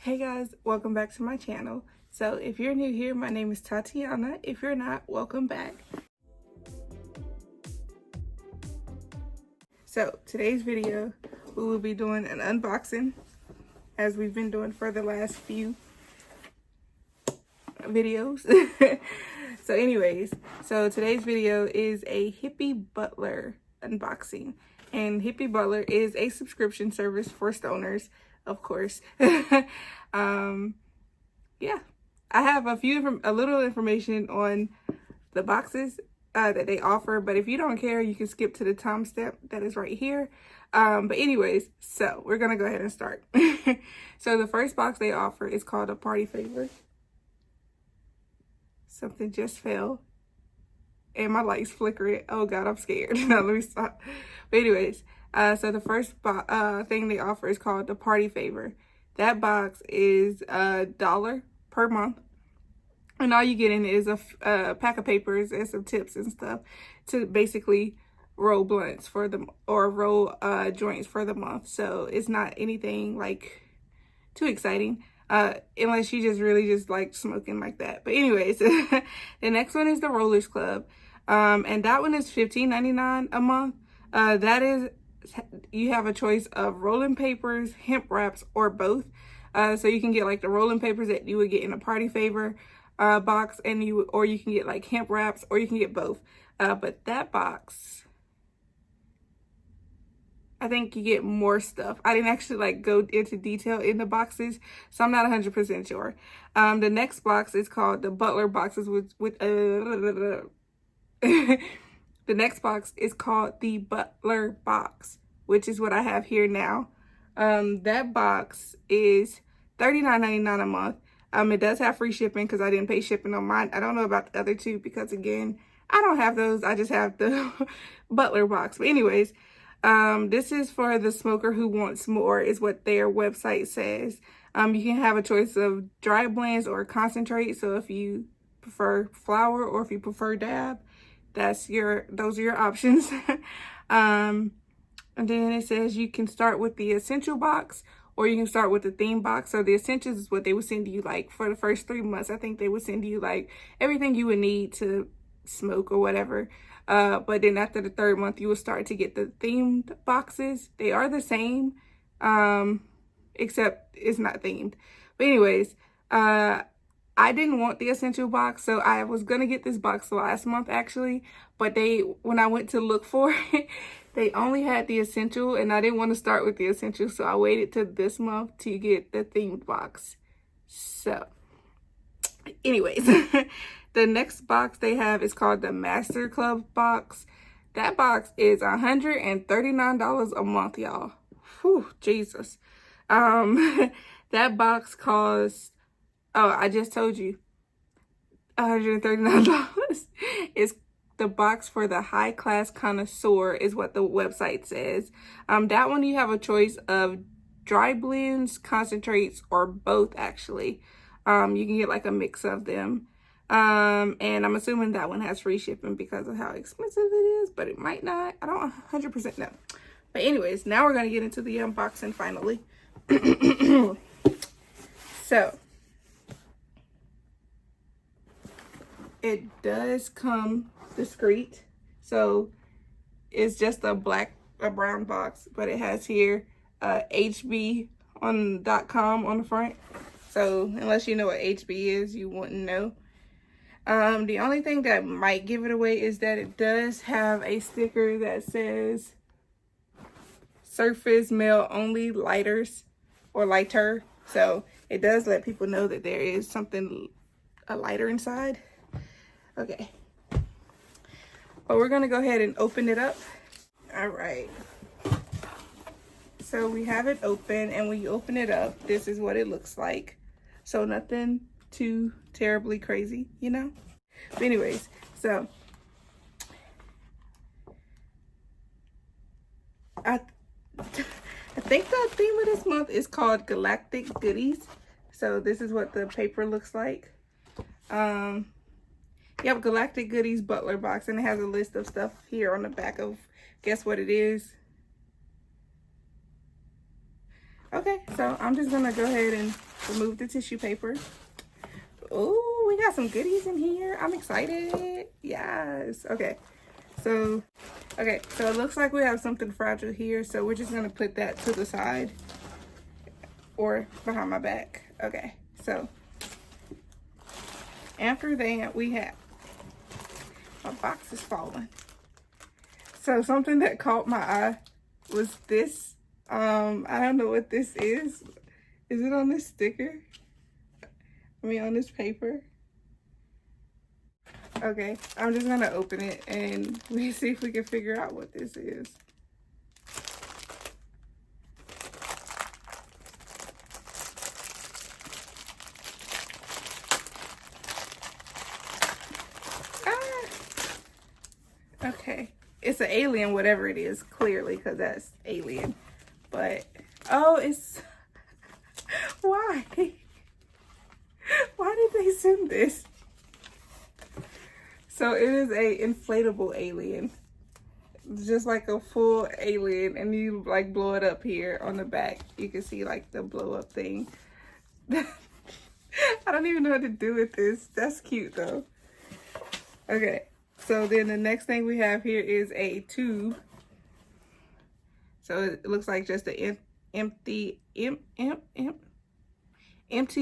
Hey guys, welcome back to my channel. So if you're new here, my name is Tatiana. If you're not, welcome back. So today's video, we will be doing an unboxing as we've been doing for the last few videos. So anyways, today's video is a Hippie Butler unboxing. And Hippie Butler is a subscription service for stoners, of course. Yeah, I have a little information on the boxes that they offer, but if you don't care, you can skip to the timestamp that is right here. But anyways, so we're gonna go ahead and start. So the first box they offer is called a party favor. Something just fell and my light's flickering. Oh god, I'm scared. Now let me stop. But anyways, so the first thing they offer is called the party favor. That box is $1 per month, and all you get in is a pack of papers and some tips and stuff to basically roll blunts for them or roll joints for the month. So it's not anything like too exciting, unless you just really just like smoking like that. But anyways, the next one is the Rollers Club, and that one is $15.99 a month. That is, you have a choice of rolling papers, hemp wraps, or both. So you can get like the rolling papers that you would get in a party favor box, and you can get like hemp wraps, or you can get both. But that box, I think you get more stuff. I didn't actually like go into detail in the boxes, so I'm not 100% sure. The next box is called the Butler boxes the next box is called the Butler box, which is what I have here now. That box is $39.99 a month. It does have free shipping because I didn't pay shipping on mine. I don't know about the other two because, again, I don't have those. I just have the Butler box. But anyways, this is for the smoker who wants more, is what their website says. You can have a choice of dry blends or concentrate. So if you prefer flower or if you prefer dab, those are your options. And then it says you can start with the essential box, or you can start with the theme box. So the essentials is what they would send you like for the first 3 months. I think they would send you like everything you would need to smoke or whatever. But then after the 3rd month, you will start to get the themed boxes. They are the same, except it's not themed. But anyways, I didn't want the essential box, so I was gonna get this box last month actually, but when I went to look for it, they only had the essential, and I didn't want to start with the essential, so I waited till this month to get the themed box. So anyways, the next box they have is called the Master Club box. That box is $139 a month, y'all. Whew, Jesus. That box costs, oh, I just told you, $139 is the box for the high class connoisseur, is what the website says. That one you have a choice of dry blends, concentrates, or both actually. You can get like a mix of them. And I'm assuming that one has free shipping because of how expensive it is, but it might not. I don't 100% know. But anyways, now we're going to get into the unboxing finally. So it does come discreet, so it's just a brown box, but it has here hb.com on the front. So unless you know what HB is, you wouldn't know. The only thing that might give it away is that it does have a sticker that says surface male only lighters or lighter. So it does let people know that there is a lighter inside. Okay, but we're gonna go ahead and open it up. All right, so we have it open, and when you open it up, this is what it looks like. So nothing too terribly crazy, you know. But anyways, so I think the theme of this month is called Galactic Goodies. So this is what the paper looks like. Yep, Galactic Goodies Butler box, and it has a list of stuff here on the back of, guess what it is. Okay, so I'm just gonna go ahead and remove the tissue paper. Oh, we got some goodies in here. I'm excited. Yes. Okay. So it looks like we have something fragile here. So we're just going to put that to the side or behind my back. Okay. So after that, we have, my box is falling. So something that caught my eye was this. I don't know what this is. Is it on this sticker? I mean, on this paper. Okay, I'm just gonna open it and we see if we can figure out what this is. Okay, it's an alien, whatever it is, clearly, because that's alien. But, oh, it's, why? Why did they send this? So it is a inflatable alien. Just like a full alien, and you like blow it up here on the back. You can see like the blow up thing. I don't even know what to do with this. That's cute though. Okay. So then the next thing we have here is a tube. So it looks like just an empty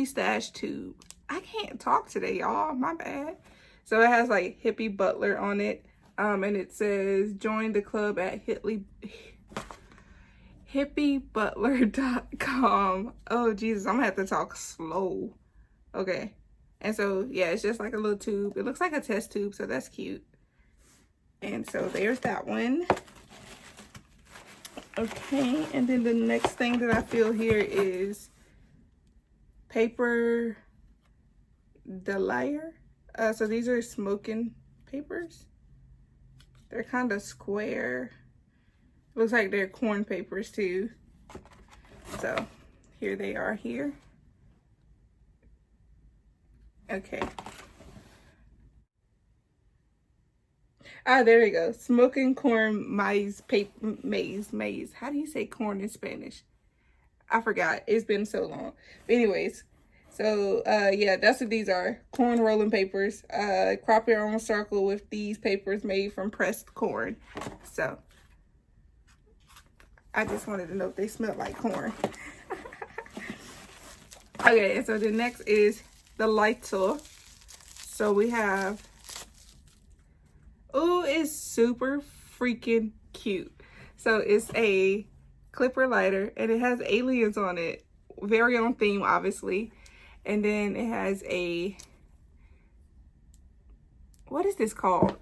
stash tube. I can't talk today, y'all. My bad. So it has like Hippie Butler on it. And it says join the club at hippiebutler.com. Oh Jesus, I'm gonna have to talk slow. Okay. And so yeah, it's just like a little tube. It looks like a test tube, so that's cute. And so there's that one. Okay, and then the next thing that I feel here is paper delier. So these are smoking papers. They're kind of square. Looks like they're corn papers too. So here they are here. Okay. Ah, there we go. Smoking corn maize. How do you say corn in Spanish? I forgot. It's been so long. But anyways, so yeah, that's what these are. Corn rolling papers. Crop your own circle with these papers made from pressed corn. So I just wanted to know if they smelled like corn. Okay, and so the next is the lighter. So we have, oh, it's super freaking cute. So it's a clipper lighter and it has aliens on it. Very on theme, obviously. And then it has a, what is this called?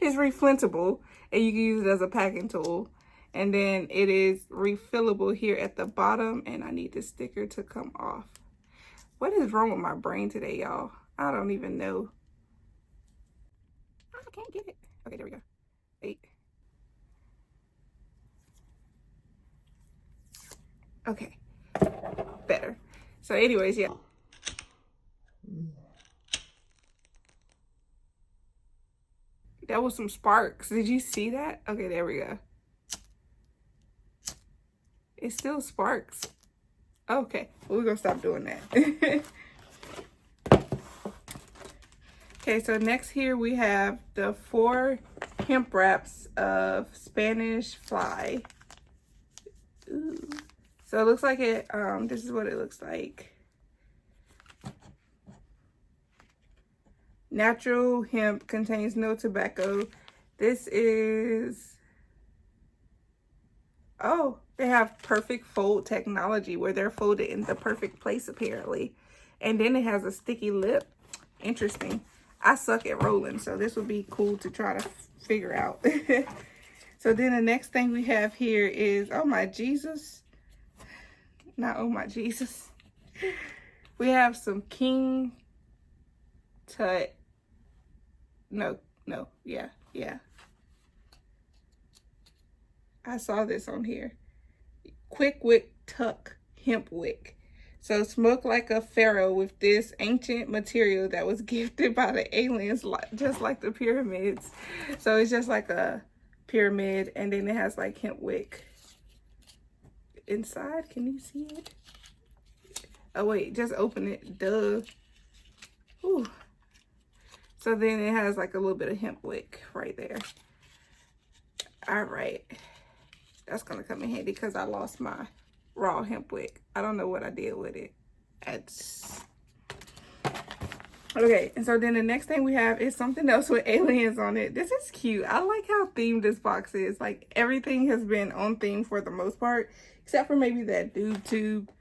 It's reflintable and you can use it as a packing tool. And then it is refillable here at the bottom, and I need this sticker to come off. What is wrong with my brain today, y'all? I don't even know. I can't get it. Okay, there we go. 8. Okay, better. So anyways, yeah. That was some sparks. Did you see that? Okay, there we go. It still sparks. Okay, well, we're gonna stop doing that. Okay, so next here we have the 4 hemp wraps of Spanish fly. Ooh. So it looks like it, this is what it looks like. Natural hemp, contains no tobacco. This is, oh, they have perfect fold technology where they're folded in the perfect place apparently. And then it has a sticky lip. Interesting. I suck at rolling, so this would be cool to try to figure out. So then the next thing we have here is, oh my Jesus. Not oh my Jesus. We have some King Tut. No, yeah. I saw this on here. Quick Wick Tuck Hemp Wick. So smoke like a pharaoh with this ancient material that was gifted by the aliens, just like the pyramids. So it's just like a pyramid, and then it has like hemp wick inside. Can you see it? Oh wait, just open it. Duh. Ooh. So then it has like a little bit of hemp wick right there. All right. That's gonna come in handy because I lost my raw hemp wick. I don't know what I did with it. It's... Okay, and so then the next thing we have is something else with aliens on it. This is cute. I like how themed this box is. Like, everything has been on theme for the most part, except for maybe that dude tube,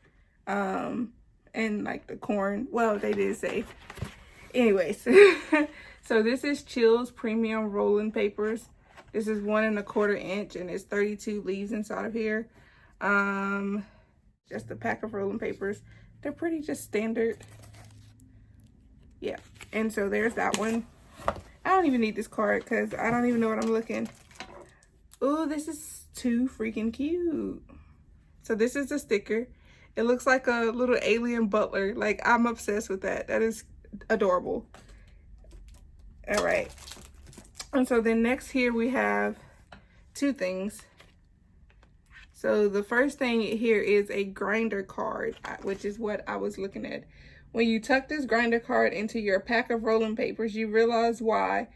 and like the corn. Well, they did say. Anyways, so this is Chill's Premium Rolling Papers. This is 1 1/4 inch, and it's 32 leaves inside of here. Just a pack of rolling papers. They're pretty just standard. Yeah, and so there's that one. I don't even need this card because I don't even know what I'm looking. Oh, this is too freaking cute. So this is the sticker. It looks like a little alien butler. Like, I'm obsessed with that. That is adorable. All right. And so then next here we have 2 things. So the first thing here is a grinder card, which is what I was looking at. When you tuck this grinder card into your pack of rolling papers, you realize why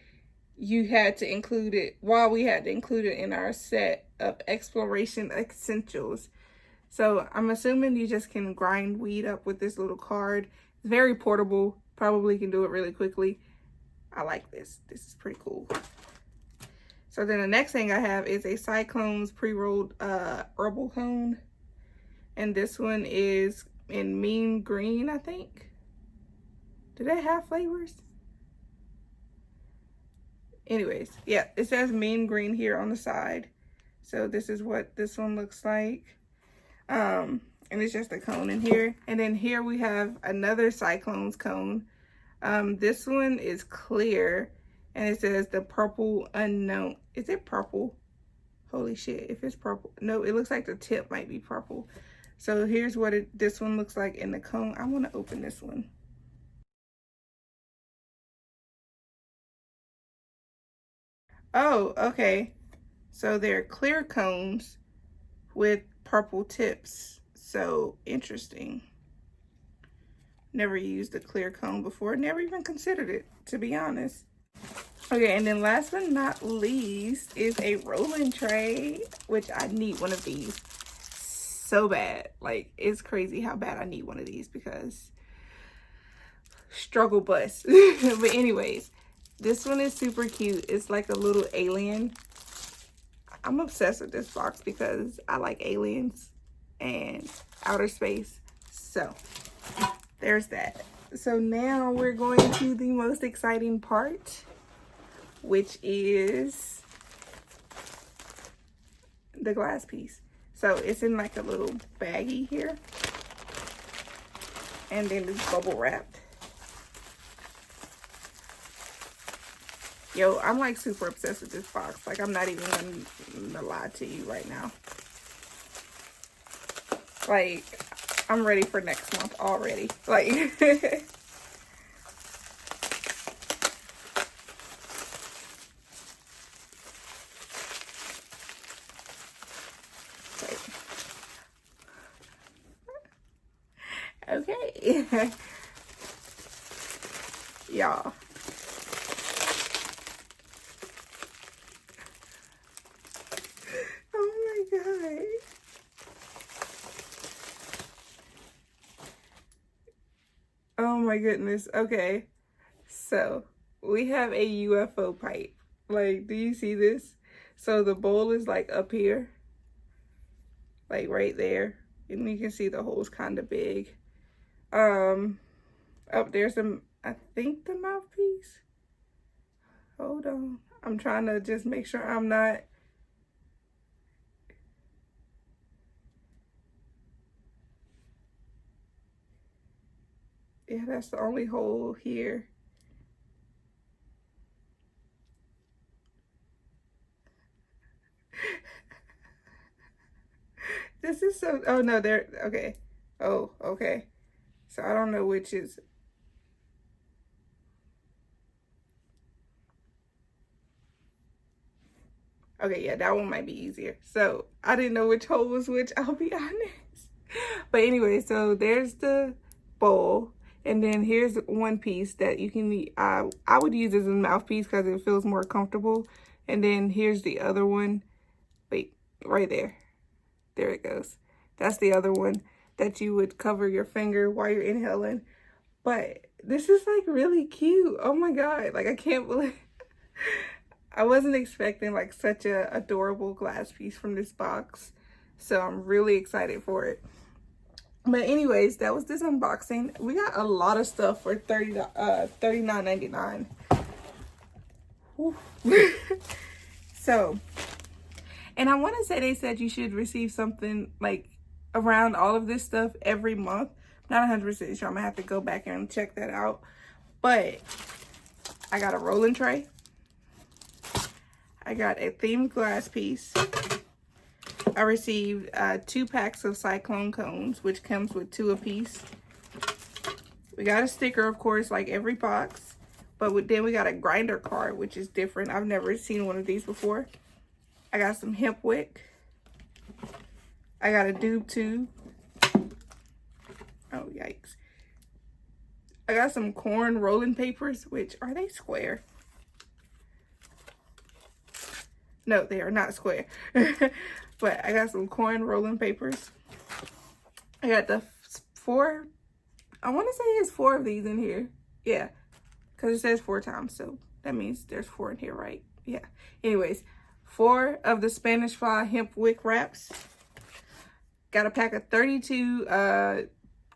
you had to include it, why we had to include it in our set of exploration essentials. So I'm assuming you just can grind weed up with this little card. It's very portable, probably can do it really quickly. I like this. This is pretty cool. So then the next thing I have is a Cyclones pre-rolled herbal cone. And this one is in mean green, I think. Do they have flavors? Anyways, yeah, it says mean green here on the side. So this is what this one looks like. And it's just a cone in here. And then here we have another Cyclones cone. This one is clear. And it says the purple unknown. Is it purple? Holy shit, if it's purple. No, it looks like the tip might be purple. So here's what this one looks like in the cone. I want to open this one. Oh, okay. So they're clear cones with purple tips. So interesting. Never used a clear cone before. Never even considered it, to be honest. Okay, and then last but not least is a rolling tray, which I need one of these so bad. Like, it's crazy how bad I need one of these because struggle bus. But anyways, this one is super cute. It's like a little alien. I'm obsessed with this box because I like aliens and outer space. So there's that. So now we're going to the most exciting part, which is the glass piece. So it's in like a little baggie here. And then it's bubble wrapped. Yo, I'm like super obsessed with this box. Like, I'm not even gonna lie to you right now. Like, I'm ready for next month already. Like, okay. Y'all. Oh my God. Oh my goodness. Okay. So we have a UFO pipe. Like, do you see this? So the bowl is like up here. Like right there. And you can see the hole's kind of big. Up there's I think the mouthpiece. Hold on. I'm trying to just make sure I'm not. Yeah, that's the only hole here. This is so, oh no, there, okay. Oh, okay. So I don't know which is. Okay, yeah, that one might be easier. So I didn't know which hole was which, I'll be honest. But anyway, so there's the bowl. And then here's one piece that you can, I would use as a mouthpiece because it feels more comfortable. And then here's the other one. Wait, right there. There it goes. That's the other one that you would cover your finger while you're inhaling. But this is like really cute. Oh my God. Like I can't believe, I wasn't expecting like such a adorable glass piece from this box. So I'm really excited for it. But anyways, that was this unboxing. We got a lot of stuff for $39.99. So, and I want to say they said you should receive something like around all of this stuff every month. Not 100% sure. I'm gonna have to go back and check that out. But I got a rolling tray. I got a themed glass piece. I received 2 packs of cyclone cones, which comes with 2 apiece. We got a sticker, of course, like every box. But then we got a grinder card, which is different. I've never seen one of these before. I got some hemp wick. I got a doob tube. Oh, yikes. I got some corn rolling papers, which, are they square? No, they are not square. But I got some corn rolling papers. I got the 4, I want to say there's 4 of these in here. Yeah, because it says 4 times, so that means there's 4 in here, right? Yeah. Anyways, 4 of the Spanish fly hemp wick wraps. Got a pack of 32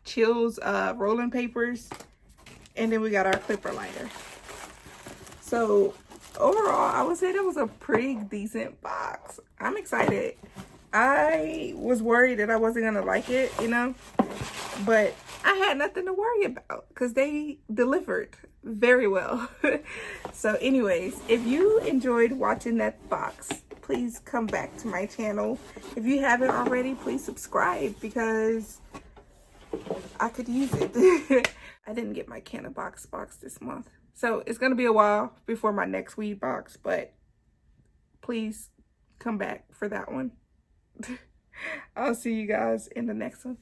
Chills rolling papers. And then we got our clipper lighter. So overall, I would say that was a pretty decent box. I'm excited. I was worried that I wasn't gonna like it, you know, but I had nothing to worry about because they delivered very well. So anyways, if you enjoyed watching that box, please come back to my channel. If you haven't already, please subscribe because I could use it. I didn't get my Canna box this month. So it's going to be a while before my next weed box, but please come back for that one. I'll see you guys in the next one.